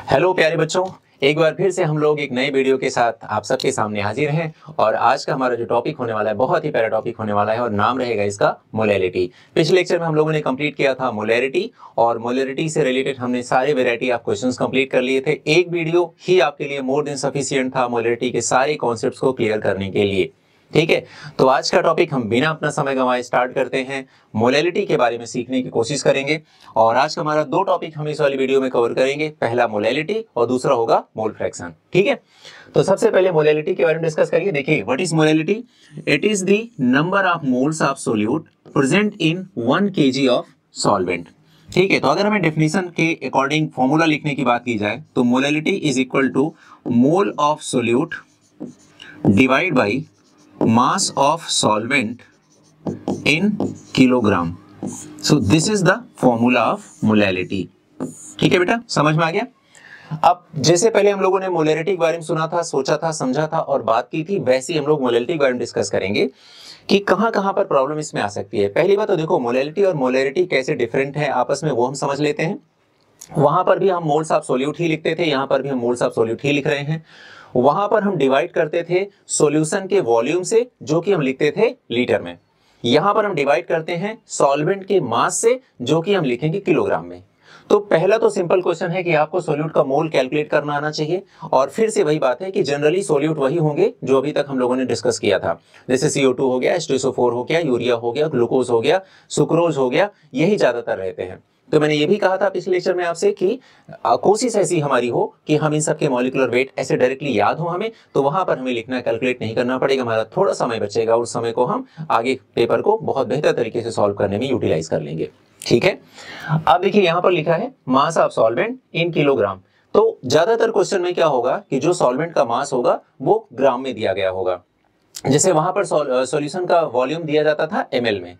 Hello प्यारे बच्चों, एक बार फिर से हम लोग एक नए वीडियो के साथ आप सबके सामने हाजिर हैं। और आज का हमारा जो टॉपिक होने वाला है बहुत ही प्यारा टॉपिक होने वाला है और नाम रहेगा इसका मोलैरिटी। पिछले लेक्चर में हम लोगों ने कंप्लीट किया था मोलैरिटी और मोलैरिटी से रिलेटेड हमने सारे वैरायटी ऑफ क्वेश्चंस कंप्लीट कर लिए थे। एक वीडियो ही आपके लिए मोर देन सफिशिएंट था मोलैरिटी के सारे कॉन्सेप्ट्स को क्लियर करने के लिए। ठीक है, तो आज का टॉपिक हम बिना अपना समय गंवाए स्टार्ट करते हैं। मोलैरिटी के बारे में सीखने की कोशिश करेंगे और आज का हमारा दो टॉपिक हम इस वाली वीडियो में कवर करेंगे। पहला मोलैरिटी और दूसरा होगा मोल फ्रैक्शन। ठीक है, तो सबसे पहले मोलैरिटी के बारे में डिस्कस करिए। देखिए, what is molarity? It is the number of moles of solute present in 1 kg of solvent. ठीक है, तो अगर हमें डेफिनेशन के अकॉर्डिंग फॉर्मूला लिखने की बात की जाए तो molarity is equal to mole of solute divide by mass of solvent in kilogram. So this is the formula of molality. ठीक है बेटा, समझ में आ गया? अब जैसे पहले हम लोगों ने मोलैरिटी के बारे में सुना था, सोचा था, समझा था और बात की थी, वैसे ही हम लोग मोलैरिटी के बारे में डिस्कस करेंगे कि कहां कहां पर प्रॉब्लम इसमें आ सकती है। पहली बात तो देखो, मोलैरिटी और मोलैरिटी कैसे डिफरेंट है आपस में वो हम समझ लेते हैं। वहां पर भी हम मोल्स ऑफ सोल्यूट ही लिखते थे, यहां पर भी हम मोल्स ऑफ सोल्यूट ही लिख रहे हैं। वहां पर हम डिवाइड करते थे सॉल्यूशन के वॉल्यूम से, जो कि हम लिखते थे लीटर में। यहां पर हम डिवाइड करते हैं सॉल्वेंट के मास से, जो कि हम लिखेंगे किलोग्राम में। तो पहला तो सिंपल क्वेश्चन है कि आपको सोल्यूट का मोल कैलकुलेट करना आना चाहिए। और फिर से वही बात है कि जनरली सोल्यूट वही होंगे जो अभी तक हम लोगों ने डिस्कस किया था, जैसे CO2 हो गया, H2SO4 हो गया, यूरिया हो गया, ग्लूकोज हो गया, सुक्रोज हो गया, यही ज्यादातर रहते हैं। तो मैंने ये भी कहा था पिछले लेक्चर में आपसे कि कोशिश ऐसी हमारी हो कि हम इन सब के मॉलिक्यूलर वेट ऐसे डायरेक्टली याद हो हमें, तो वहां पर हमें लिखना कैलकुलेट नहीं करना पड़ेगा, हमारा थोड़ा समय बचेगा। उस समय को हम आगे पेपर को बहुत बेहतर तरीके से सॉल्व करने में यूटिलाइज कर लेंगे। ठीक है, अब देखिए यहां पर लिखा है मास ऑफ सॉल्वेंट इन किलोग्राम। तो ज्यादातर क्वेश्चन में क्या होगा कि जो सॉल्वेंट का मास होगा वो ग्राम में दिया गया होगा। जैसे वहां पर सॉल्यूशन का वॉल्यूम दिया जाता था ml में,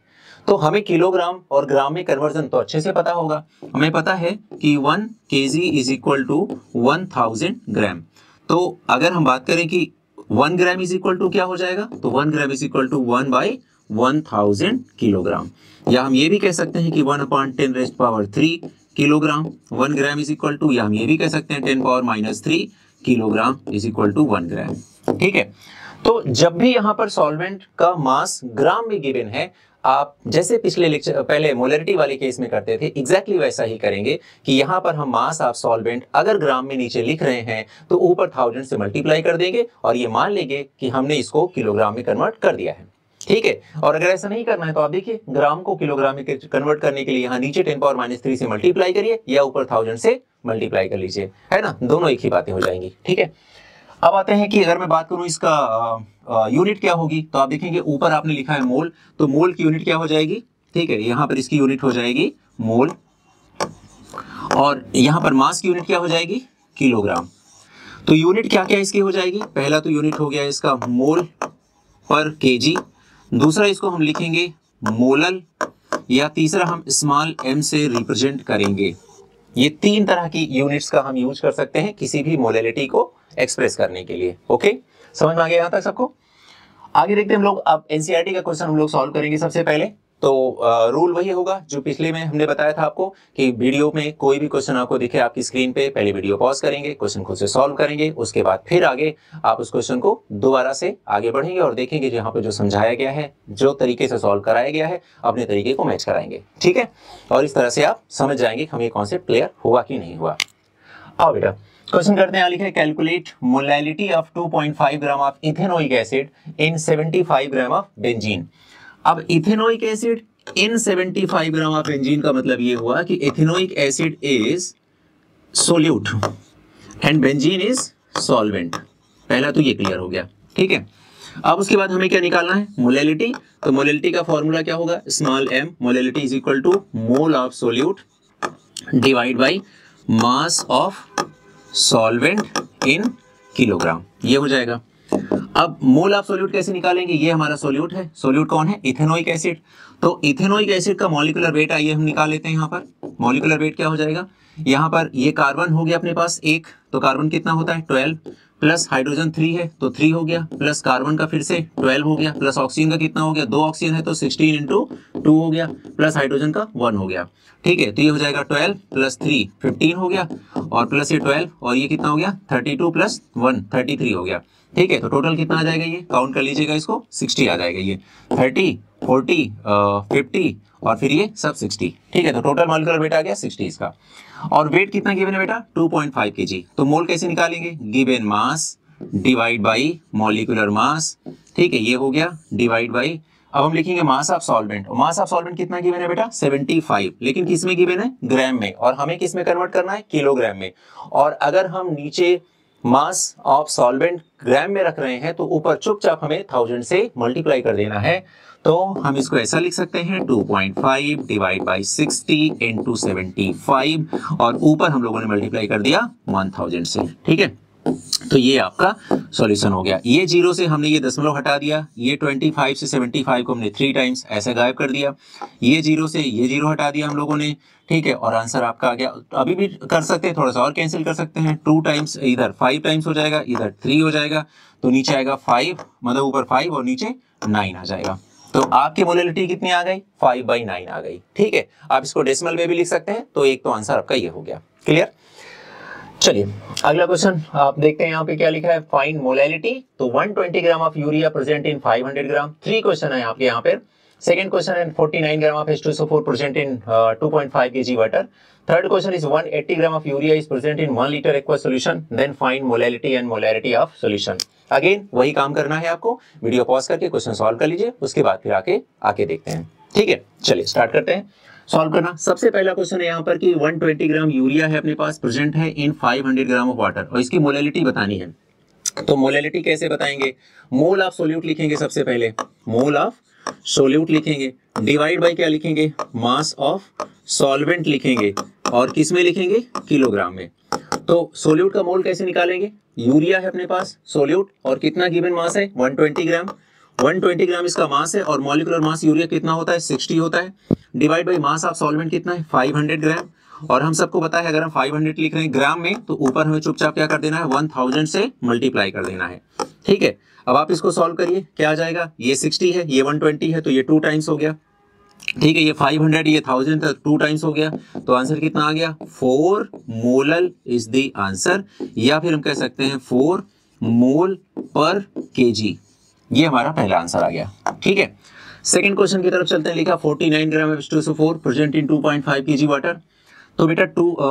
तो हमें किलोग्राम और ग्राम में कन्वर्जन तो अच्छे से पता होगा। हमें पता है कि 1 kg इज इक्वल टू 1000 ग्राम। तो अगर हम बात करें कि 1 ग्राम इज इक्वल टू क्या हो जाएगा, तो 1 gram is equal to 1/1000 kilogram. या हम ये भी कह सकते हैं कि 1/10⁻³ kilogram 1 gram is equal to, या हम ये भी कह सकते हैं 10⁻³ kilogram is equal to 1 gram. ठीक है, तो जब भी यहां पर सॉल्वेंट का मास ग्राम में गिवन है, आप जैसे पिछले लेक्चर पहले मोलैरिटी वाले केस में करते थे, एग्जैक्टली वैसा ही करेंगे कि यहां पर हम मास ऑफ सॉल्वेंट अगर ग्राम में नीचे लिख रहे हैं तो ऊपर 1000 से मल्टीप्लाई कर देंगे और ये मान लेंगे कि हमने इसको किलोग्राम में कन्वर्ट कर दिया है। ठीक है, और अगर ऐसा नहीं करना है तो आप देखिए ग्राम को किलोग्राम में कन्वर्ट करने के लिए यहाँ नीचे 10⁻³ से मल्टीप्लाई करिए या ऊपर 1000 से मल्टीप्लाई कर लीजिए, है ना, दोनों एक ही बातें हो जाएंगी। ठीक है, अब आते हैं कि अगर मैं बात करूं इसका यूनिट क्या होगी, तो आप देखेंगे ऊपर आपने लिखा है मोल, तो मोल की यूनिट क्या हो जाएगी? ठीक है, यहां पर इसकी यूनिट हो जाएगी मोल, और यहां पर मास की यूनिट क्या हो जाएगी? किलोग्राम। तो यूनिट क्या क्या इसकी हो जाएगी? पहला तो यूनिट हो गया इसका मोल पर केजी, दूसरा इसको हम लिखेंगे मोलल, या तीसरा हम स्मॉल m से रिप्रेजेंट करेंगे। ये 3 तरह की यूनिट्स का हम यूज कर सकते हैं किसी भी मोलैरिटी को एक्सप्रेस करने के लिए। ओके, समझ में आ गया यहां तक सबको? आगे देखते हैं हम लोग। अब एनसीईआरटी का क्वेश्चन हम लोग सॉल्व करेंगे सबसे पहले। तो रूल वही होगा जो पिछले में हमने बताया था आपको कि वीडियो में कोई भी क्वेश्चन आपको दिखे आपकी स्क्रीन पे, पहले वीडियो पॉज करेंगे, क्वेश्चन खुद से सॉल्व करेंगे, उसके बाद फिर आगे आप उस क्वेश्चन को दोबारा से आगे बढ़ेंगे और देखेंगे यहाँ पे जो समझाया गया है, जो तरीके से सॉल्व कराया गया है, अपने तरीके को मैच कराएंगे। ठीक है, और इस तरह से आप समझ जाएंगे कि हमें कॉन्सेप्ट क्लियर हुआ कि नहीं हुआ। आओ बेटा, क्वेश्चन करते हैं। यहाँ लिखा है calculate molality of 2.5 gram of ethanoic acid in 75 gram of benzene. अब ethanoic acid in 75 gram of benzene का मतलब ये हुआ कि ethanoic acid is solute and benzene is solvent. पहला तो ये क्लियर हो गया। ठीक है, अब उसके बाद हमें क्या निकालना है? मोलैलिटी। तो मोलैलिटी का फॉर्मूला क्या होगा? Small m, molality is equal to mole of solute divide by mass of solvent in kilogram, ये हो जाएगा। अब मोल ऑफ सोल्यूट कैसे निकालेंगे? ये हमारा सोल्यूट है। सोल्यूट कौन है? Ethanoic acid. तो इथेनोइक एसिड का मॉलिक्यूलर वेट आइए हम निकाल लेते हैं। यहाँ पर मॉलिक्यूलर वेट क्या हो जाएगा? यहाँ पर ये कार्बन हो गया अपने पास 1, तो कार्बन कितना होता है? 12, प्लस हाइड्रोजन 3 है तो 3 हो गया, प्लस कार्बन का फिर से 12 हो गया, प्लस ऑक्सीजन का कितना हो गया, 2 ऑक्सीजन है तो 16 इंटू 2 हो गया, प्लस हाइड्रोजन का 1 हो गया। ठीक है, तो ये हो जाएगा 12 प्लस 3 15 हो गया, और प्लस ये 12 और ये कितना हो गया 32 प्लस 1 33 हो गया। ठीक है, तो टोटल कितना आ जाएगा, ये काउंट कर लीजिएगा इसको, 60 आ जाएगा, ये 30 40 50 और फिर ये सब 60। ठीक है, तो टोटल मॉलिक्यूलर वेट आ गया 60 इसका। और वेट कितना गिवन है बेटा 2.5 kg। तो मोल कैसे निकालेंगे, given mass divide by molecular mass. ठीक है, ये हो गया डिवाइड बाई, अब हम लिखेंगे मास of solvent. Mass of solvent कितना गिवन है बेटा 75, लेकिन किस में गिवन है, ग्राम में, और हमें किस में कन्वर्ट करना है, किलोग्राम में। और अगर हम नीचे मास ऑफ सॉल्वेंट ग्राम में रख रहे हैं तो ऊपर चुपचाप हमें 1000 से मल्टीप्लाई कर देना है। तो हम इसको ऐसा लिख सकते हैं 2.5 डिवाइड बाई 60 इंटू 75, और ऊपर हम लोगों ने मल्टीप्लाई कर दिया 1000 से। ठीक है, तो ये आपका सॉल्यूशन हो गया। ये जीरो से हमने ये दशमलव हटा दिया, ये 25 से 75 को हमने 3 टाइम्स ऐसे गायब कर दिया, ये जीरो से ये जीरो हटा दिया हम लोगों ने। ठीक है, और आंसर आपका आ गया। अभी भी कर सकते हैं, थोड़ा सा और कैंसिल कर सकते हैं, 2 टाइम्स इधर 5 टाइम्स हो जाएगा, इधर 3 हो जाएगा, तो नीचे आएगा 5, मतलब ऊपर 5 और नीचे 9 आ जाएगा। तो आपकी मोलैलिटी कितनी आ गई, 5/9 आ गई। ठीक है, आप इसको डेसिमल में भी लिख सकते हैं, तो एक तो आंसर आपका ये हो गया। क्लियर। चलिए अगला क्वेश्चन आप देखते हैं, यहाँ पे क्या लिखा है, फाइंड मोलैलिटी। तो 120 gram of urea present in 500 gram. 3 question है आपके यहाँ पे। सेकंड क्वेश्चन है 49 gram of H2SO4 present in 2.5 kg water. Third question is 180 gram of urea is present in 1 litre aqua solution, then find molality and molarity of solution. Again वही काम करना है आपको, वीडियो पॉज करके question solve कर लीजिए, उसके बाद फिर आके देखते हैं। ठीक है, चलिए स्टार्ट करते हैं सॉल्व करना। सबसे पहला क्वेश्चन है यहाँ पर कि 120 ग्राम यूरिया है अपने पास, प्रेजेंट है इन 500 ग्राम ऑफ वाटर, और इसकी मोलैलिटी बतानी है। तो मोलैलिटी कैसे बताएंगे, मोल ऑफ सोल्यूट लिखेंगे सबसे पहले, मोल ऑफ सोल्यूट लिखेंगे, डिवाइड बाय क्या लिखेंगे, मास ऑफ सॉल्वेंट लिखेंगे, और किस में लिखेंगे, किलोग्राम में। तो सोल्यूट का मोल कैसे निकालेंगे, यूरिया है अपने पास सोल्यूट, और कितना गिवन मास है 120 ग्राम, 120 ग्राम इसका मास है, और मॉलिक्यूलर मास यूरिया कितना होता है 60 होता है, divide by mass of solvent कितना है 500 ग्राम। और हम सबको पता है अगर हम 500 लिख रहे हैं ग्राम में, तो ऊपर हमें चुपचाप क्या कर देना है 1000 से मल्टीप्लाई कर देना है। ठीक है, अब आप इसको सॉल्व करिए, क्या आ जाएगा, ये 60 है, ये 120 है, तो ये 2 टाइम्स हो गया। ठीक है, ये 500 ये 1000 तक 2 टाइम्स हो गया, तो आंसर कितना आ गया 4 मोलल इज द आंसर, या फिर हम कह सकते हैं 4 मोल पर केजी। ये हमारा पहला आंसर आ गया। ठीक है, सेकंड क्वेश्चन की तरफ चलते हैं। लिखा 49 ग्राम H2SO4 present in 2.5 kg water. तो बेटा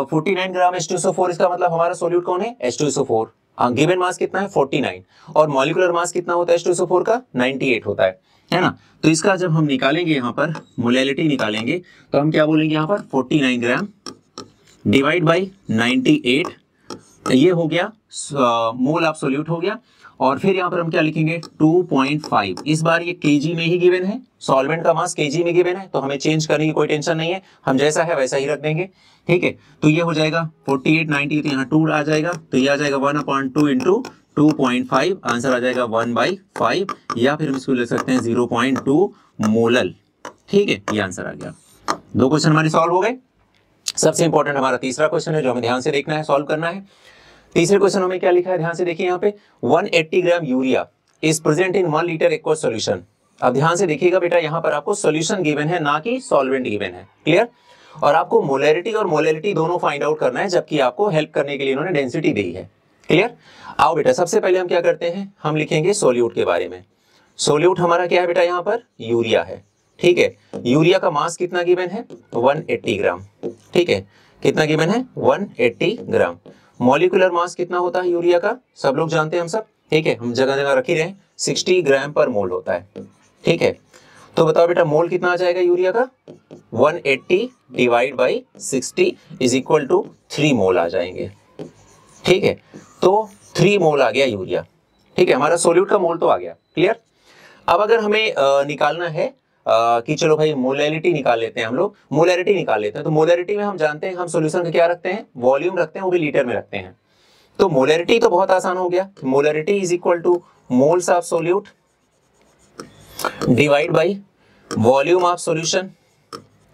49 ग्राम H2SO4 इसका मतलब हमारा सोल्यूट कौन है, H2SO4। गिवन मास कितना है 49, और मॉलिक्यूलर मास कितना होता है H2SO4 का 98 होता है ना। तो इसका जब हम निकालेंगे यहाँ पर मोलैलिटी निकालेंगे, तो हम क्या बोलेंगे यहाँ पर 49 ग्राम डिवाइड बाई 98, ये हो गया मोल ऑफ सोल्यूट हो गया। और फिर यहाँ पर हम क्या लिखेंगे 2.5, इस बार ये केजी में ही गिवन है, सॉल्वेंट का मास केजी में गिवन है, तो हमें चेंज करने की कोई टेंशन नहीं है, हम जैसा है वैसा ही रख देंगे। ठीक है, तो ये हो जाएगा 48 90, तो यहाँ 2 आ जाएगा, तो ये आ जाएगा 1/2 इंटू 2.5, आंसर आ जाएगा 1/5, या फिर हम इसको ले सकते हैं 0.2 मोलल। ठीक है, ये आंसर आ गया। 2 क्वेश्चन हमारे सॉल्व हो गए। सबसे इंपॉर्टेंट हमारा तीसरा क्वेश्चन है जो हमें ध्यान से देखना है, सॉल्व करना है। तीसरे क्वेश्चन में क्या लिखा है, ध्यान से देखिए यहाँ पे 180 gram urea is present in 1 litre aqua solution. अब ध्यान से देखिएगा बेटा, यहाँ पर आपको सॉल्यूशन गिवन है, ना कि सॉल्वेंट गिवन है। क्लियर, और आपको मोलैरिटी और मोलैलिटी दोनों फाइंड आउट करना है, जबकि आपको हेल्प करने के लिए इन्होंने डेंसिटी दी है। क्लियर, आओ बेटा सबसे पहले हम क्या करते हैं, हम लिखेंगे सोल्यूट के बारे में। सोल्यूट हमारा क्या है बेटा, यहाँ पर यूरिया है। ठीक है, यूरिया का मास कितना गिवन है 180 ग्राम। ठीक है, कितना गिवन है 180 ग्राम। मॉलिक्यूलर मास कितना होता है यूरिया का, सब लोग जानते हैं हम सब। ठीक है, हम जगह जगह रख ही रहे हैं, 60 ग्राम पर मोल होता है। ठीक है, तो बताओ बेटा मोल कितना आ जाएगा यूरिया का, 180 divide by 60 is equal to 3 mole आ जाएंगे। ठीक है, तो 3 मोल आ गया यूरिया। ठीक है, हमारा सोल्यूट का मोल तो आ गया। क्लियर, अब अगर हमें निकालना है कि चलो भाई मोलैलिटी निकाल लेते हैं, हम लोग मोलैरिटी निकाल लेते हैं। तो मोलैरिटी में हम जानते हैं हम सॉल्यूशन का क्या रखते हैं, वॉल्यूम रखते हैं, वो भी लीटर में रखते हैं। तो मोलैरिटी तो बहुत आसान हो गया, molarity is equal two moles of solute divide by volume of solution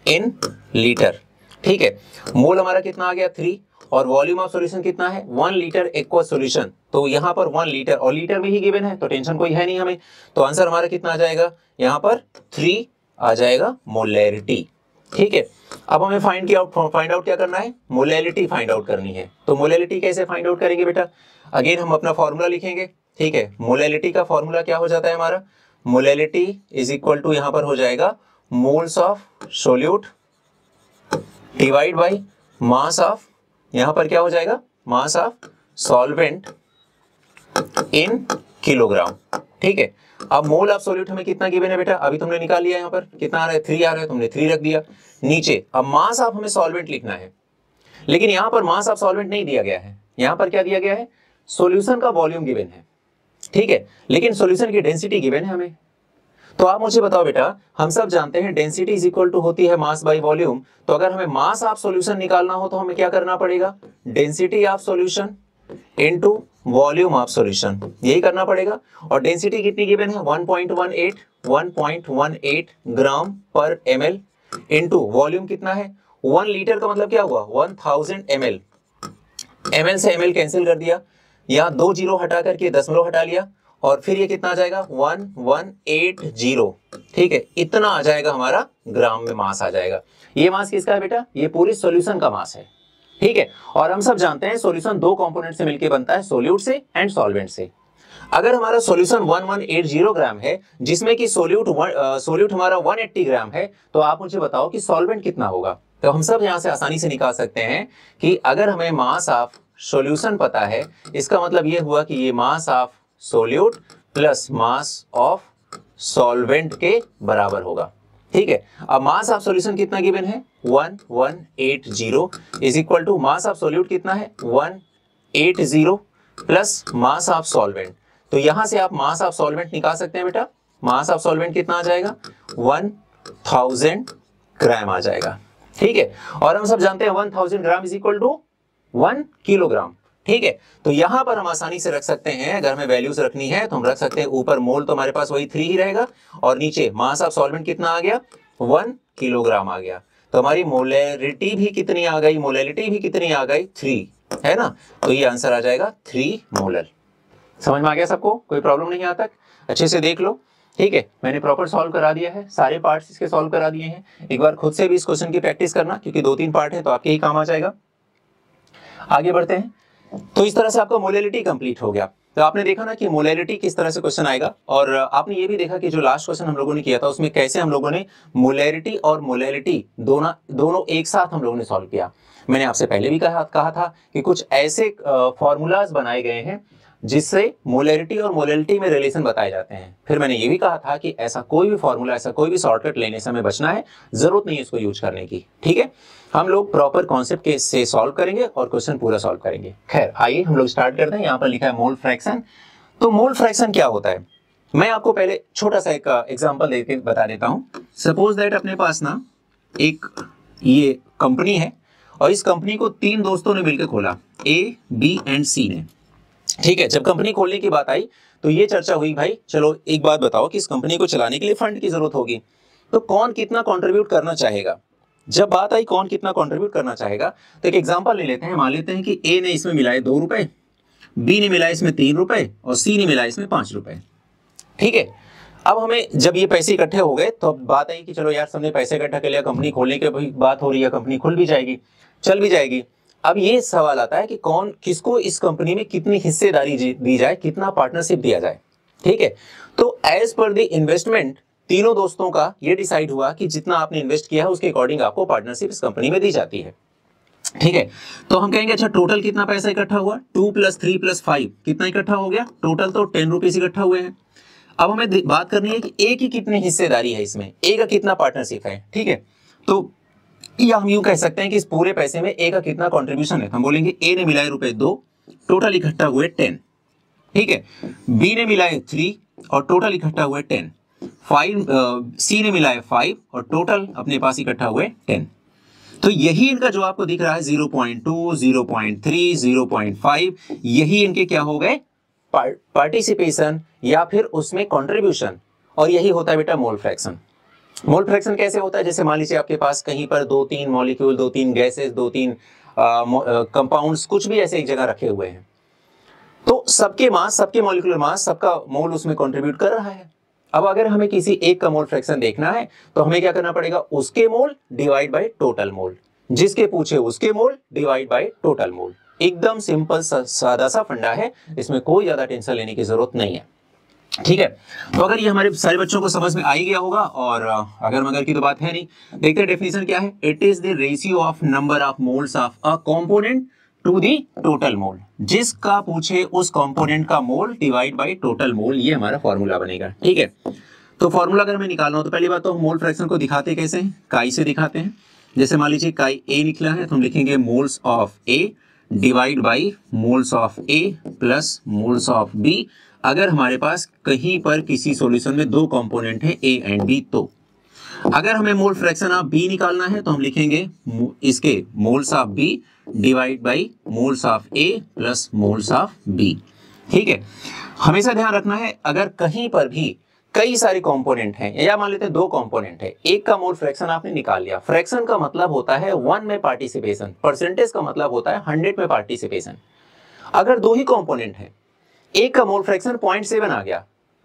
in litre. ठीक है, मोल हमारा कितना आ गया 3, और वॉल्यूम ऑफ सॉल्यूशन कितना है 1 लीटर एक्वा सॉल्यूशन, तो यहाँ पर 1 लीटर और लीटर में ही गिवन है तो टेंशन कोई है नहीं हमें, तो आंसर हमारा कितना आ जाएगा यहाँ पर 3 आ जाएगा मोलैरिटी। ठीक है, अब हमें फाइंड आउट क्या करना है, मोलैलिटी फाइंड आउट करनी है। तो मोलैलिटी कैसे फाइंड आउट करेंगे बेटा, अगेन हम अपना फॉर्मूला लिखेंगे। ठीक है, मोलैलिटी का फॉर्मूला क्या हो जाता है हमारा, मोलैलिटी इज इक्वल टू यहाँ पर हो जाएगा moles of solute divide by mass of, यहाँ पर क्या हो जाएगा मास ऑफ सॉल्वेंट इन किलोग्राम। ठीक है, अब मोल ऑफ सोल्यूट हमें कितना गिवन है बेटा, अभी तुमने निकाल लिया, यहाँ पर कितना आ रहा है 3 आ रहा है, तुमने 3 रख दिया नीचे। अब मास ऑफ हमें सॉल्वेंट लिखना है, लेकिन यहाँ पर मास ऑफ सॉल्वेंट नहीं दिया गया है, यहाँ पर क्या दिया गया है, सॉल्यूशन का वॉल्यूम गिवन है। ठीक है, लेकिन सॉल्यूशन की डेंसिटी गिवन है हमें। तो आप मुझे बताओ बेटा, हम सब जानते हैं डेंसिटी इज इक्वल टू होती है मास बाय वॉल्यूम, तो अगर हमें मास ऑफ सॉल्यूशन निकालना हो तो हमें क्या करना पड़ेगा, density of solution into volume of solution, यही करना पड़ेगा। और डेंसिटी कितनी गिवन है 1.18 ग्राम पर ml इनटू वॉल्यूम कितना है 1 लीटर, का मतलब क्या हुआ 1000 ml, ml से ml कैंसिल कर दिया, यहाँ 2 जीरो हटा करके दशमलव हटा लिया, और फिर ये कितना आ जाएगा 1180। ठीक है, इतना आ जाएगा हमारा ग्राम में मास आ जाएगा। ये मास किसका है बेटा, ये पूरी सॉल्यूशन का मास है। ठीक है, और हम सब जानते हैं सॉल्यूशन 2 कंपोनेंट से मिलकर बनता है, सोल्यूट से एंड सॉल्वेंट से। अगर हमारा सॉल्यूशन 1180 ग्राम है, जिसमें कि सोल्यूट हमारा 180 ग्राम है, तो आप मुझे बताओ कि सॉल्वेंट कितना होगा। तो हम सब यहां से आसानी से निकाल सकते हैं कि अगर हमें मास ऑफ सॉल्यूशन पता है, इसका मतलब ये हुआ कि ये mass of solute plus mass of solvent के बराबर होगा। ठीक है, अब मास ऑफ सॉल्यूशन कितना गिवन है 1180 is equal to mass of solute कितना है 180 प्लस मास ऑफ सॉल्वेंट। तो यहां से आप मास ऑफ सॉल्वेंट निकाल सकते हैं बेटा, मास ऑफ सॉल्वेंट कितना आ जाएगा 1000 ग्राम आ जाएगा। ठीक है, और हम सब जानते हैं 1000 gram is equal to 1 kilogram. ठीक है, तो यहां पर हम आसानी से रख सकते हैं, अगर हमें वैल्यूज रखनी है तो हम रख सकते हैं, ऊपर मोल तो हमारे पास वही 3 ही रहेगा, और नीचे मास ऑफ सॉल्वेंट कितना आ गया 1 किलोग्राम आ गया। तो हमारी मोलैरिटी भी कितनी आ गई, मोलैलिटी भी कितनी आ गई 3, है ना, तो ये आंसर आ जाएगा 3 मोलर। समझ में आ गया सबको, कोई प्रॉब्लम नहीं आता, अच्छे से देख लो। ठीक है, मैंने प्रॉपर सॉल्व करा दिया है, सारे पार्ट्स इसके सॉल्व करा दिए हैं। एक बार खुद से भी इस क्वेश्चन की प्रैक्टिस करना, क्योंकि 2-3 पार्ट है तो आपके ही काम आ जाएगा। आगे बढ़ते हैं। तो इस तरह से आपका मोलैलिटी कंप्लीट हो गया। तो आपने देखा ना कि मोलैलिटी किस तरह से क्वेश्चन आएगा, और आपने ये भी देखा कि जो लास्ट क्वेश्चन हम लोगों ने किया था उसमें कैसे हम लोगों ने मोलैरिटी और मोलैलिटी दोनों एक साथ हम लोगों ने सॉल्व किया। मैंने आपसे पहले भी कहा था कि कुछ ऐसे फॉर्मूलाज बनाए गए हैं जिससे मोलैरिटी और मोलैलिटी में रिलेशन बताए जाते हैं। फिर मैंने ये भी कहा था कि ऐसा कोई भी फॉर्मूला, ऐसा कोई भी शॉर्टकट लेने से हमें बचना है, जरूरत नहीं है इसको यूज करने की। ठीक है, हम लोग प्रॉपर कॉन्सेप्ट के से सॉल्व करेंगे और क्वेश्चन पूरा सॉल्व करेंगे। खैर आइए हम लोग स्टार्ट करते हैं। यहाँ पर लिखा है मोल फ्रैक्शन। तो मोल फ्रैक्शन क्या होता है, मैं आपको पहले छोटा सा एक एग्जांपल देके बता देता हूँ। सपोज दैट अपने पास ना एक ये कंपनी है, और इस कंपनी को 3 दोस्तों ने मिलकर खोला, ए, बी एंड सी ने। ठीक है, जब कंपनी खोलने की बात आई तो ये चर्चा हुई, भाई चलो एक बात बताओ कि इस कंपनी को चलाने के लिए फंड की जरूरत होगी, तो कौन कितना कंट्रीब्यूट करना चाहेगा। जब बात आई कौन कितना कंट्रीब्यूट करना चाहेगा, तो एक एग्जांपल ले लेते हैं। मान लेते हैं कि ए ने इसमें मिलाए 2 रुपए, बी ने मिलाए इसमें 3 रुपए, और सी ने मिलाए इसमें 5 रुपए। ठीक है, अब हमें जब ये पैसे इकट्ठे हो गए तो अब बात आई कि चलो यार सबने पैसे इकट्ठा कर लिया, कंपनी खोलने की बात हो रही है, कंपनी खुल भी जाएगी, चल भी जाएगी। अब ये सवाल आता है कि कौन किसको इस कंपनी में कितनी हिस्सेदारी दी जाए, कितना पार्टनरशिप दिया जाए। ठीक है, तो एज पर द इन्वेस्टमेंट तीनों दोस्तों का ये डिसाइड हुआ कि जितना आपने इन्वेस्ट किया है उसके अकॉर्डिंग आपको पार्टनरशिप इस कंपनी में दी जाती है। ठीक है, तो हम कहेंगे अच्छा टोटल कितना पैसा इकट्ठा हुआ, 2 + 3 + 5 कितना इकट्ठा हो गया, टोटल तो 10 रुपीज इकट्ठा हुए हैं। अब हमें बात करनी है कि ए की कितनी हिस्सेदारी है, इसमें ए का कितना पार्टनरशिप है। ठीक है, तो या हम यूं कह सकते हैं कि इस पूरे पैसे में ए का कितना कंट्रीब्यूशन है। हम बोलेंगे ए ने मिलाए रुपए 2, टोटल इकट्ठा हुए 10। ठीक है, बी ने मिलाए 3 और टोटल इकट्ठा हुए 10। सी ने मिलाए 5 और टोटल अपने पास इकट्ठा हुए 10। तो यही इनका जो आपको दिख रहा है 0.2, 0.3, 0.5, यही इनके क्या हो गए पार्टिसिपेशन या फिर उसमें कंट्रीब्यूशन, और यही होता है बेटा मोल फ्रैक्शन। मोल फ्रैक्शन कैसे होता है, जैसे मान लीजिए आपके पास कहीं पर 2-3 मॉलिक्यूल, 2-3 गैसेस, 2-3 कंपाउंड्स कुछ भी ऐसे एक जगह रखे हुए हैं, तो सबके मास, सबके मॉलिक्यूलर मास, सबका मोल उसमें कंट्रीब्यूट कर रहा है। अब अगर हमें किसी एक का मोल फ्रैक्शन देखना है तो हमें क्या करना पड़ेगा, उसके मोल डिवाइड बाय टोटल मोल, जिसके पूछे उसके मोल डिवाइड बाय टोटल मोल। एकदम सिंपल सादा सा फंडा है, इसमें कोई ज्यादा टेंशन लेने की जरूरत नहीं है, ठीक है। तो अगर ये हमारे सारे बच्चों को समझ में आ ही गया होगा, और अगर मगर की तो बात है नहीं। देखते हैं डेफिनेशन क्या है। It is the ratio of number of moles of a component to the total mole, जिसका पूछे उस कंपोनेंट का mole divide by total mole, ये हमारा फॉर्मूला बनेगा, ठीक है। तो फॉर्मूला अगर हमें निकालना हो तो पहली बात तो हम मोल फ्रैक्शन को दिखाते कैसे हैं, काई से दिखाते हैं। जैसे मान लीजिए काई ए निकला है तो हम लिखेंगे moles of A divide by moles of A plus moles of B. अगर हमारे पास कहीं पर किसी सॉल्यूशन में दो कंपोनेंट है ए एंड बी, तो अगर हमें मोल फ्रैक्शन ऑफ बी निकालना है तो हम लिखेंगे इसके moles of B divide by moles of A plus moles of B, ठीक है। हमेशा ध्यान रखना है, अगर कहीं पर भी कई सारे कंपोनेंट हैं, या मान लेते हैं दो कंपोनेंट है, एक का मोल फ्रैक्शन आपने निकाल लिया। फ्रैक्शन का मतलब होता है 1 में पार्टिसिपेशन, परसेंटेज का मतलब होता है 100 में पार्टिसिपेशन। अगर दो ही कंपोनेंट है, एक का मोल फ्रैक्शन 0.7 आ गया,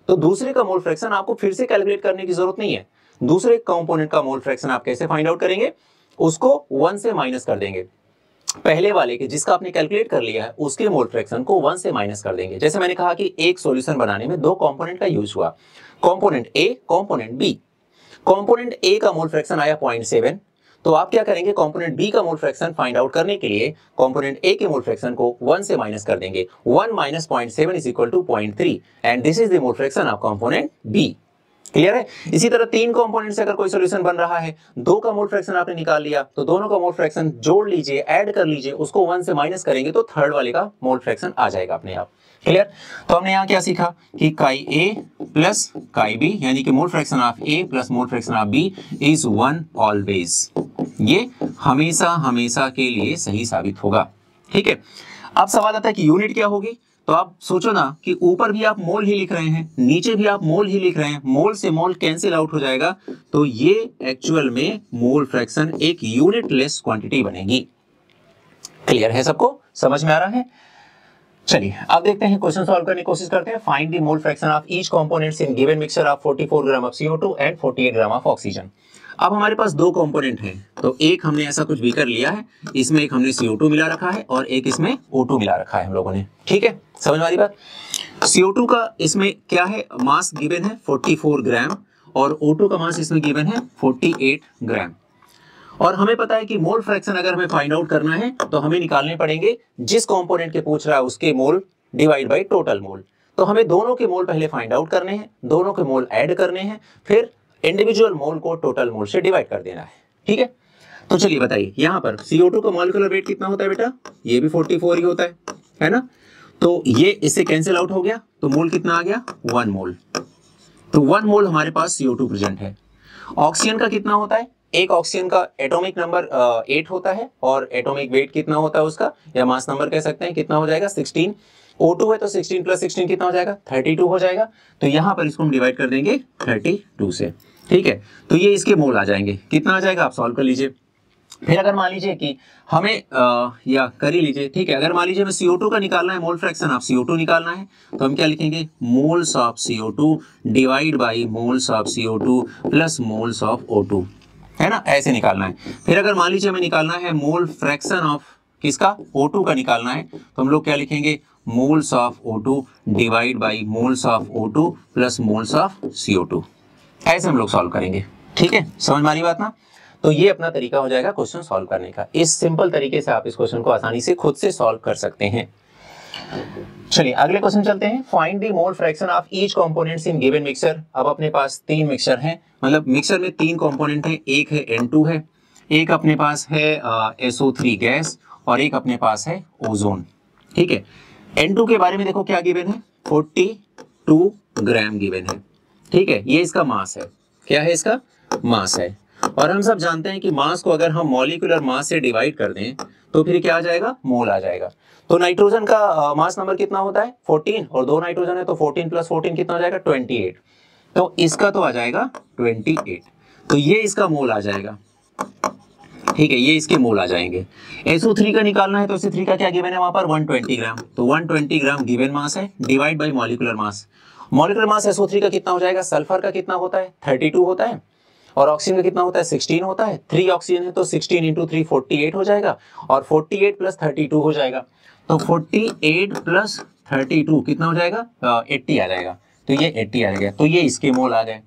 तो दूसरे का मोल फ्रैक्शन आपको फिर से कैलकुलेट करने की जरूरत नहीं है। दूसरे कंपोनेंट का मोल फ्रैक्शन आप कैसे फाइंड आउट करेंगे, उसको 1 से माइनस कर देंगे। पहले वाले के जिसका आपने कैलकुलेट कर लिया है उसके मोल फ्रैक्शन को 1 से माइनस कर देंगे। जैसे मैंने कहा कि एक सॉल्यूशन बनाने में दो कंपोनेंट का यूज हुआ, component A, component B. Component A का मोल फ्रैक्शन आया 0.7, तो आप क्या करेंगे, कंपोनेंट बी का मोल फ्रैक्शन फाइंड आउट करने के लिए कंपोनेंट ए के मोल फ्रैक्शन को 1 से माइनस कर देंगे। 1 minus 0.7 is equal to 0.3 and this is the mole fraction of component B. Clear है। इसी तरह तीन कंपोनेंट से अगर कोई सॉल्यूशन बन रहा है, दो का मोल फ्रैक्शन आपने निकाल लिया, तो दोनों का मोल फ्रैक्शन जोड़ लीजिए, ऐड कर लीजिए, उसको 1 से माइनस करेंगे तो थर्ड वाले का मोल फ्रैक्शन आ जाएगा अपने आप। क्लियर। तो हमने यहाँ क्या सीखा कि काई ए प्लस काई बी, यानी कि mole fraction of A plus mole fraction of B is 1 always. ये हमेशा हमेशा के लिए सही साबित होगा, ठीक है। अब सवाल आता है कि यूनिट क्या होगी, तो आप सोचो ना कि ऊपर भी आप मोल ही लिख रहे हैं, नीचे भी आप मोल ही लिख रहे हैं, मोल से मोल कैंसिल आउट हो जाएगा, तो ये एक्चुअल में मोल फ्रैक्शन एक यूनिटलेस क्वांटिटी बनेगी। क्लियर है, सबको समझ में आ रहा है। चलिए अब देखते हैं, क्वेश्चन सॉल्व करने की कोशिश करते हैं। Find the mole fraction of each components in given mixture of 44 gram of CO2 and 48 gram of oxygen. अब हमारे पास दो कंपोनेंट हैं, तो एक हमने ऐसा कुछ बीकर लिया है, इसमें एक हमने CO2 मिला रखा है और एक इसमें O2 मिला रखा है हम लोगों ने, ठीक है। समझ में आ रही बात। CO2 का इसमें क्या है, मास गिवन है 44 ग्राम और O2 का मास इसमें गिवन है 48 ग्राम। और हमें पता है कि मोल फ्रैक्शन अगर हमें फाइंड आउट करना है तो हमें निकालने पड़ेंगे जिस कंपोनेंट के पूछ रहा है उसके मोल डिवाइड बाय टोटल मोल। तो हमें दोनों के मोल पहले फाइंड आउट करने हैं, दोनों के मोल ऐड करने हैं, फिर इंडिविजुअल मोल को टोटल मोल से डिवाइड कर देना है, ठीक है। तो चलिए बताइए, यहाँ पर CO2 का मॉलिक्यूलर वेट कितना होता है बेटा, ये भी 44 ही होता है ना। तो ये इससे कैंसिल आउट हो गया, तो मोल कितना आ गया, 1 मोल। तो 1 मोल हमारे पास CO2 प्रेजेंट है। ऑक्सीजन का कितना होता है, एक ऑक्सीजन का एटॉमिक नंबर 8 होता है और एटॉमिक वेट कितना होता है उसका, या मास नंबर कह सकते हैं, कितना हो जाएगा 16। O2 है तो 16 प्लस 16 कितना हो जाएगा, 32 हो जाएगा। तो यहाँ पर इसको हम डिवाइड कर देंगे 32 से, ठीक है। तो ये इसके मोल आ जाएंगे, कितना आ जाएगा आप सॉल्व कर लीजिए। फिर अगर मान लीजिए कि हमें या कर ही लीजिए, ठीक है। अगर मान लीजिए हमें CO2 का निकालना है, मोल फ्रैक्शन ऑफ CO2 निकालना है, तो हम क्या लिखेंगे, moles of CO2 divide by moles of CO2 plus moles of O2, है ना, ऐसे निकालना है। फिर अगर मान लीजिए हमें निकालना है मोल फ्रैक्शन ऑफ किसका, O2 का निकालना है, तो हम लोग क्या लिखेंगे, moles of O2 divide by moles of O2 plus moles of CO2। ऐसे हम लोग सॉल्व करेंगे, ठीक है। समझ में आ रही बात ना। तो ये अपना तरीका हो जाएगा क्वेश्चन सॉल्व करने का। इस सिंपल तरीके से आप इस क्वेश्चन को आसानी से खुद से सॉल्व कर सकते हैं। चलिए अगले क्वेश्चन चलते हैं। Find the mole fraction of each components in given mixture. अब अपने पास 3 मिक्सचर हैं, मतलब मिक्सचर में 3 कंपोनेंट हैं, एक है N2 है, एक अपने पास है SO3 गैस और एक अपने पास है ओजोन, ठीक है। N2 के बारे में देखो क्या गिवन है, 42 ग्राम गिवन है, ठीक है। ये इसका मास है, क्या है इसका मास है। और हम सब जानते हैं कि मास को अगर हम मॉलिक्यूलर मास से डिवाइड कर दें तो फिर क्या आ जाएगा, मोल आ जाएगा। तो नाइट्रोजन का मास नंबर कितना होता है 14 और 2 नाइट्रोजन है तो 14 प्लस 14 कितना हो जाएगा 28। तो इसका तो आ जाएगा 28, तो ये इसका मोल आ जाएगा। ठीक है, ये इसके मोल आ जाएंगे। SO3 का निकालना है तो SO3 का क्या गिवन है वहां पर 120 ग्राम, तो 120 ग्राम गिवन मास है divide by molecular mass. Molecular mass SO3 का कितना हो जाएगा, सल्फर का कितना होता है 32 होता है और ऑक्सीजन का कितना होता है 16 होता है। 3 ऑक्सीजन है तो 16 इंटू 3 48 हो जाएगा और 48 प्लस 32 हो जाएगा, तो 48 प्लस 32 कितना हो जाएगा 80 आ जाएगा, तो ये 80 आ जाएगा, तो ये इसके मोल आ गए।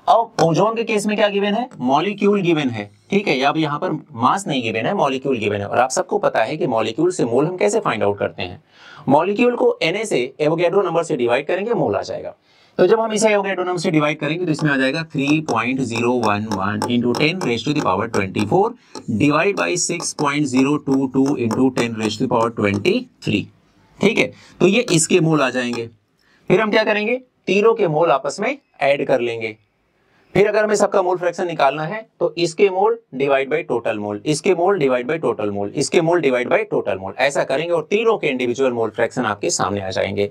अब ओजोन के केस में क्या गिवन है, मॉलिक्यूल गिवन है, ठीक है, अब यहाँ पर मास नहीं गिवन है, मॉलिक्यूल गिवन है। और आप सबको पता है कि मॉलिक्यूल से मोल हम कैसे फाइंड आउट करते हैं, मॉलिक्यूल को Na से एवोगैड्रो नंबर से डिवाइड करेंगे, मोल आ जाएगा। तो जब हम इसे एवोगैड्रो नंबर से डिवाइड करेंगे तो इसमें आ जाएगा 3.011 into 10 raise to the power 24 divide by 6.022 into 10 raise to the power 23, ठीक है, तो ये इसके मोल आ जाएंगे। फिर हम क्या करेंगे, तीनों के मोल आपस में ऐड कर लेंगे। फिर अगर हमें सबका मोल फ्रैक्शन निकालना है तो इसके mole divide by total mole, इसके mole divide by total mole, इसके mole divide by total mole, ऐसा करेंगे और तीनों के इंडिविजुअल मोल फ्रैक्शन आपके सामने आ जाएंगे।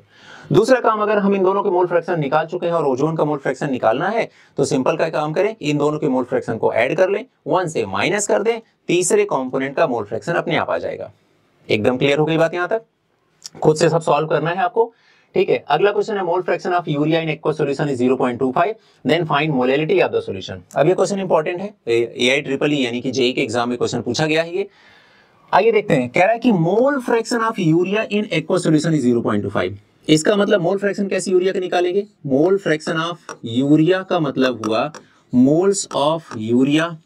दूसरा काम, अगर हम इन दोनों के मोल फ्रैक्शन निकाल चुके हैं और ओजोन का मोल फ्रैक्शन निकालना है तो सिंपल का काम करें, इन दोनों के मोल फ्रैक्शन को ऐड कर लें, 1 से माइनस कर दें, तीसरे कंपोनेंट का मोल फ्रैक्शन अपने आप आ जाएगा। एकदम क्लियर हो गई बात यहां तक, खुद से सब सॉल्व करना है आपको, ठीक है। अगला क्वेश्चन है mole fraction of urea in aqueous solution is 0.25, then find molality of the solution. अब ये क्वेश्चन इंपॉर्टेंट है, AIEEE यानी कि जेईई के एग्जाम में क्वेश्चन पूछा गया है ये। आइए देखते हैं, कह रहा है कि mole fraction of urea in aqueous solution is 0.25। इसका मतलब मोल फ्रैक्शन कैसे यूरिया का निकालेंगे, मोल फ्रैक्शन ऑफ यूरिया का मतलब हुआ moles of urea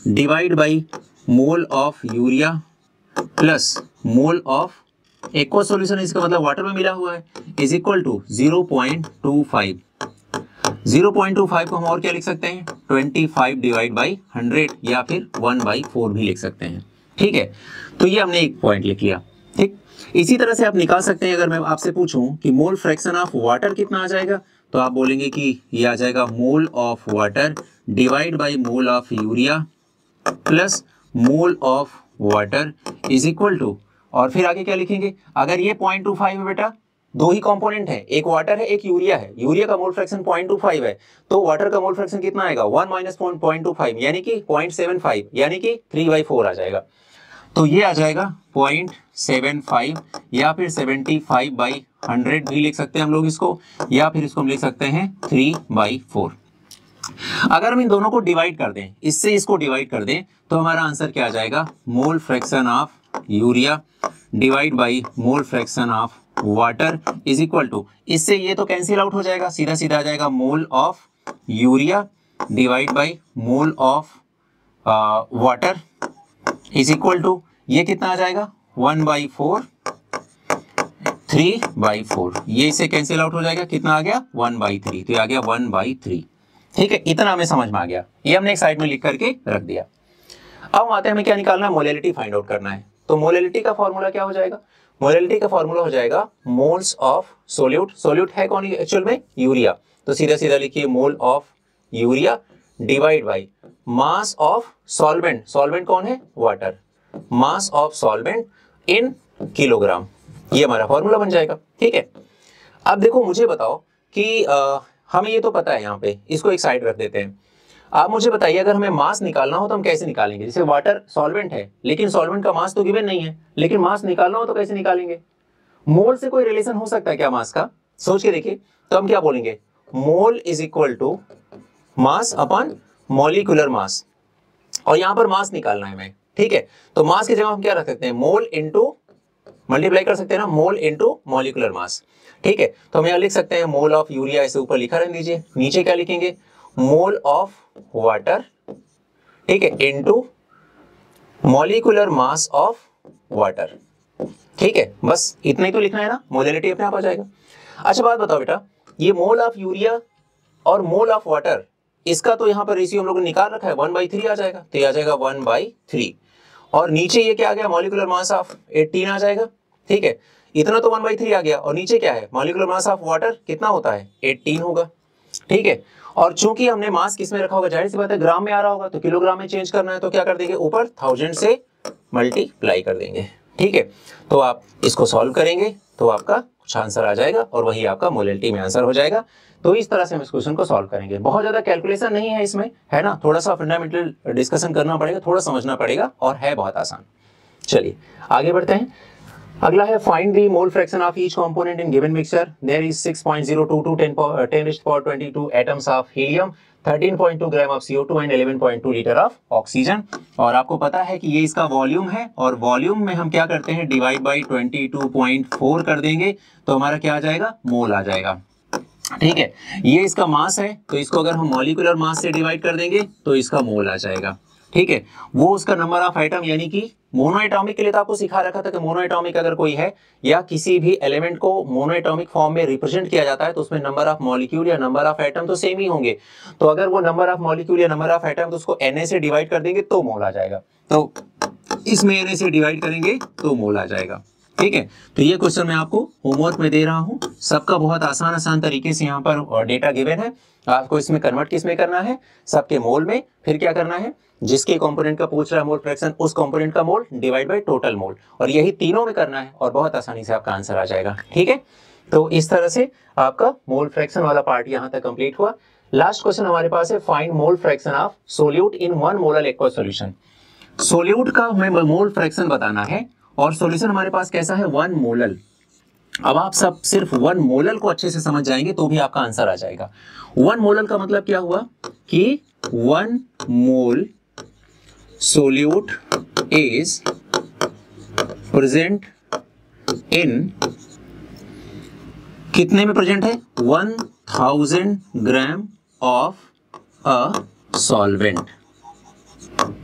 divide by mole of urea plus mole of aqueous solution, इसका मतलब वाटर में मिला हुआ है, इज इक्वल टू 0.25। 0.25 को हम और क्या लिख सकते हैं 25 डिवाइड बाई 100 या फिर 1/4 भी लिख सकते हैं, ठीक है। तो ये हमने एक पॉइंट लिख लिया, ठीक। इसी तरह से आप निकाल सकते हैं, अगर मैं आपसे पूछूं कि मोल फ्रैक्शन ऑफ वाटर कितना आ जाएगा तो आप बोलेंगे कि ये आ जाएगा mole of water divide by mole of urea plus mole of water is equal to, और फिर आगे क्या लिखेंगे, अगर ये 0.25 है बेटा, दो ही कंपोनेंट है, एक वाटर है एक यूरिया है, यूरिया का मोल फ्रैक्शन 0.25 है तो वाटर का मोल फ्रैक्शन कितना आएगा 1 माइनस 0.25 यानी कि 0.75 यानी कि 3/4 आ जाएगा। तो ये आ जाएगा 0.75 या फिर 75/100 भी लिख सकते हैं हम लोग इसको, या फिर इसको हम लिख सकते हैं 3/4। अगर हम इन दोनों को डिवाइड कर दें, इससे इसको डिवाइड कर दें तो हमारा आंसर क्या आ जाएगा, mole fraction of urea divide by mole fraction of water is equal to, इससे ये तो कैंसिल आउट हो जाएगा, सीधा सीधा आ जाएगा mole of urea divide by mole of water is equal to, ये कितना आ जाएगा 1/4 3/4, ये इससे कैंसिल आउट हो जाएगा, कितना आ गया 1/3, तो ये आ गया 1/3, ठीक है। इतना हमें समझ में आ गया, ये हमने एक साइड में लिख करके रख दिया। अब आते हैं हमें क्या निकालना है, मोलैलिटी फाइंड आउट करना है। तो मोलैलिटी का फॉर्मूला क्या हो जाएगा, मोलैलिटी का फॉर्मूला हो जाएगा मोल्स ऑफ सोल्यूट, सोल्यूट है कौन एक्चुअल में यूरिया, तो सीधा सीधा लिखिए मोल of urea divide by mass of solvent, solvent कौन है water, mass of solvent in kilogram, ये हमारा फॉर्मूला बन जाएगा, ठीक है। अब देखो मुझे बताओ कि हमें ये तो पता है, यहाँ पे इसको एक साइड रख देते हैं। आप मुझे बताइए अगर हमें मास निकालना हो तो हम कैसे निकालेंगे, जैसे वाटर सॉल्वेंट है लेकिन सॉल्वेंट का मास तो गिवन नहीं है, लेकिन मास निकालना हो तो कैसे निकालेंगे, मोल से कोई रिलेशन हो सकता है क्या मास का, सोच के देखिए। तो हम क्या बोलेंगे, mole is equal to mass upon molecular mass, और यहाँ पर मास निकालना है हमें, ठीक है। तो मास की जगह हम क्या रख सकते हैं, मोल इंटू मल्टीप्लाई कर सकते हैं ना, मोल इंटू मॉलिक्यूलर मास, ठीक है। तो हम यहाँ लिख सकते हैं मोल ऑफ यूरिया, ऐसे ऊपर लिखा रहने दीजिए, नीचे क्या लिखेंगे मोल ऑफ वाटर, ठीक है, into molecular mass of water, ठीक है। बस इतना ही तो लिखना है ना, मोलैलिटी अपने आप आ जाएगा। अच्छा बात बताओ बेटा, ये मोल ऑफ यूरिया और मोल ऑफ वाटर, इसका तो यहाँ पर रेशियो हम लोगों ने निकाल रखा है 1/3 आ जाएगा, तो ये आ जाएगा 1/3, और नीचे ये क्या आ गया मॉलिक्यूलर मास ऑफ 18 आ जाएगा, ठीक है। इतना तो 1/3 आ गया, और नीचे क्या है मॉलिक्यूलर मास ऑफ वाटर कितना होता है 18 होगा, ठीक है। और चूंकि हमने मास किस में रखा होगा, जाहिर सी बात है ग्राम में आ रहा होगा, तो किलोग्राम में चेंज करना है तो क्या कर देंगे, ऊपर 1000 से मल्टीप्लाई कर देंगे, ठीक है। तो आप इसको सॉल्व करेंगे तो आपका कुछ आंसर आ जाएगा और वही आपका मोलैलिटी में आंसर हो जाएगा। तो इस तरह से हम इस क्वेश्चन को सॉल्व करेंगे। बहुत ज्यादा कैलकुलेशन नहीं है इसमें, है ना, थोड़ा सा फंडामेंटल डिस्कशन करना पड़ेगा, थोड़ा समझना पड़ेगा और है बहुत आसान। चलिए आगे बढ़ते हैं। अगला है find the mole fraction of each component in given mixture. There is 6.022 10^22 atoms of helium, 13.2 gram of CO2 and 11.2 litre of oxygen. और आपको पता है कि ये इसका वॉल्यूम है और वॉल्यूम में हम क्या करते हैं, डिवाइड बाई 22.4 कर देंगे तो हमारा क्या आ जाएगा, मोल आ जाएगा। ठीक है, ये इसका मास है तो इसको अगर हम मॉलिक्यूलर मास से डिवाइड कर देंगे तो इसका मोल आ जाएगा। ठीक है, वो उसका नंबर ऑफ एटम, यानी कि मोनोएटॉमिक के लिए तो आपको सिखा रखा था कि मोनोएटॉमिक अगर कोई है या किसी भी एलिमेंट को मोनोएटॉमिक फॉर्म में रिप्रेजेंट किया जाता है तो उसमें नंबर ऑफ मॉलिक्यूल या नंबर ऑफ एटम तो सेम ही होंगे। तो अगर वो नंबर ऑफ मॉलिक्यूल या नंबर ऑफ एटम तो उसको Na से डिवाइड कर देंगे तो मोल आ जाएगा। तो इसमें Na से डिवाइड करेंगे तो मोल आ जाएगा। ठीक है, तो ये क्वेश्चन मैं आपको होमवर्क में दे रहा हूँ, सबका बहुत आसान तरीके से यहाँ पर डेटा गिवन है। आपको इसमें कन्वर्ट किस में करना है, सबके मोल में। फिर क्या करना है, जिसके कंपोनेंट का पूछ रहा है मोल फ्रैक्शन, उस कंपोनेंट का मोल डिवाइड बाय टोटल मोल, और यही तीनों में करना है और बहुत आसानी से आपका आंसर आ जाएगा। ठीक है, तो इस तरह से आपका मोल फ्रैक्शन वाला पार्ट यहाँ तक कंप्लीट हुआ। लास्ट क्वेश्चन हमारे पास है, find mole fraction of solute in 1 molar aqua solution. Solute का हमें मोल फ्रैक्शन बताना है और सॉल्यूशन हमारे पास कैसा है, 1 मोलर। अब आप सब सिर्फ 1 मोलर को अच्छे से समझ जाएंगे तो भी आपका आंसर आ जाएगा। 1 मोलर का मतलब क्या हुआ कि 1 मोल solute is present in, कितने में प्रेजेंट है, 1000 ग्राम ऑफ अ सॉल्वेंट।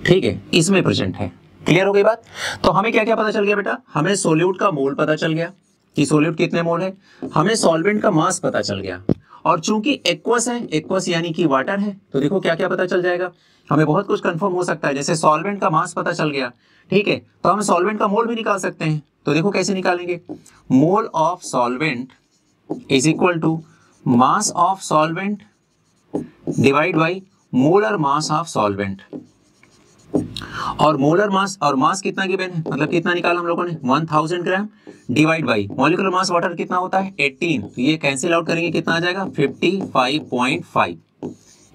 ठीक है, इसमें प्रेजेंट है। क्लियर हो गई बात। तो हमें क्या क्या पता चल गया बेटा, हमें सोल्यूट का मोल पता चल गया कि सोल्यूट कितने मोल है, हमें सॉल्वेंट का मास पता चल गया, और चूंकि एक्वस है, एक्वस यानी कि वाटर है, तो देखो क्या क्या पता चल जाएगा, हमें बहुत कुछ कंफर्म हो सकता है। जैसे सॉल्वेंट का मास पता चल गया, ठीक है, तो हम सॉल्वेंट का मोल भी निकाल सकते हैं। तो देखो कैसे निकालेंगे, mole of solvent is equal to mass of solvent divide by molar mass of solvent. और मोलर मास और मास कितना गिवन है, मतलब कितना निकाला हम लोगों ने, 1000 gram divide by molecular mass water कितना होता है, 18। तो ये कैंसिल आउट करेंगे, कितना आ जाएगा, 55.5,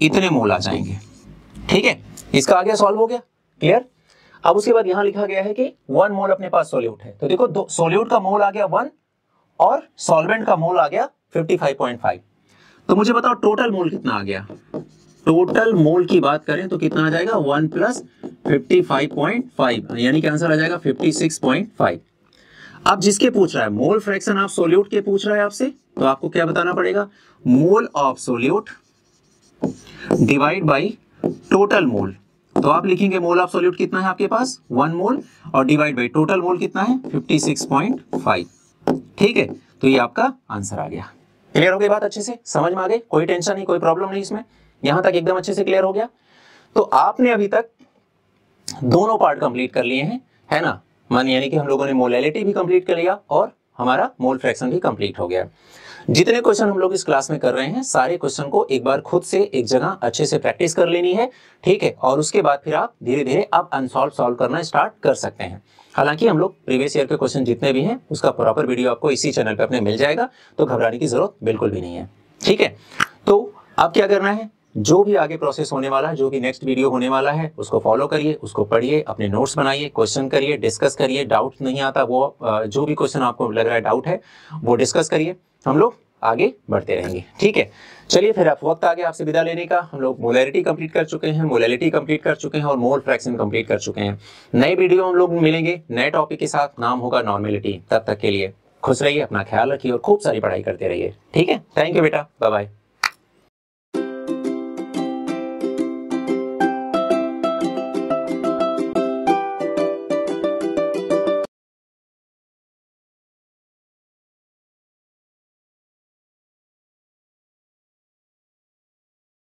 इतने मोल आ जाएंगे। ठीक है, इसका आगे सॉल्व हो गया, क्लियर। अब उसके बाद यहां लिखा गया है कि 1 मोल अपने पास सोल्यूट है, तो देखो सोल्यूट का मोल आ गया 1 और सॉल्वेंट का मोल आ गया 55.5। तो मुझे बताओ टोटल मोल कितना आ गया। टोटल मोल की बात करें तो कितना आ जाएगा, 1 + 55.5, यानी कि आंसर आ जाएगा 56.5। अब जिसके पूछ रहा है मोल फ्रैक्शन ऑफ सोल्यूट के पूछ रहा है आपसे, तो आपको क्या बताना पड़ेगा, मोल of solute divide by total mole. तो आप लिखेंगे मोल ऑफ सोल्यूट कितना है आपके पास, 1 मोल, और डिवाइड बाई टोटल मोल कितना है, 56.5। ठीक है, तो ये आपका आंसर आ गया। क्लियर हो गई बात, अच्छे से समझ में आ गई, कोई टेंशन नहीं, कोई प्रॉब्लम नहीं इसमें, यहां तक एकदम अच्छे से क्लियर हो गया। तो आपने अभी तक दोनों पार्ट कंप्लीट कर लिए हैं, है ना, मान यानी कि हम लोगों ने मोलैलिटी भी कंप्लीट कर लिया और हमारा मोल फ्रैक्शन भी कंप्लीट हो गया। जितने क्वेश्चन हम लोग इस क्लास में कर रहे हैं, सारे क्वेश्चन को एक बार खुद से एक जगह अच्छे से प्रैक्टिस कर लेनी है। ठीक है, और उसके बाद फिर आप धीरे धीरे अब अनसॉल्व सॉल्व करना स्टार्ट कर सकते हैं। हालांकि हम लोग प्रीवियस ईयर के क्वेश्चन जितने भी हैं उसका प्रॉपर वीडियो आपको इसी चैनल पे अपने मिल जाएगा, तो घबराने की जरूरत बिल्कुल भी नहीं है। ठीक है, तो अब क्या करना है, जो भी आगे प्रोसेस होने वाला है, जो भी नेक्स्ट वीडियो होने वाला है, उसको फॉलो करिए, उसको पढ़िए, अपने नोट्स बनाइए, क्वेश्चन करिए, डिस्कस करिए, डाउट नहीं आता वो जो भी क्वेश्चन आपको लग रहा है डाउट है वो डिस्कस करिए, हम लोग आगे बढ़ते रहेंगे। ठीक है, चलिए फिर आप वक्त आ गया आपसे विदा लेने का। हम लोग मोलैलिटी कंप्लीट कर चुके हैं, मोलैलिटी कंप्लीट कर चुके हैं और मोल फ्रैक्शन कंप्लीट कर चुके हैं। नए वीडियो हम लोग मिलेंगे नए टॉपिक के साथ, नाम होगा नॉर्मेलिटी। तब तक के लिए खुश रहिए, अपना ख्याल रखिए और खूब सारी पढ़ाई करते रहिए। ठीक है, थैंक यू बेटा, बाय बाय।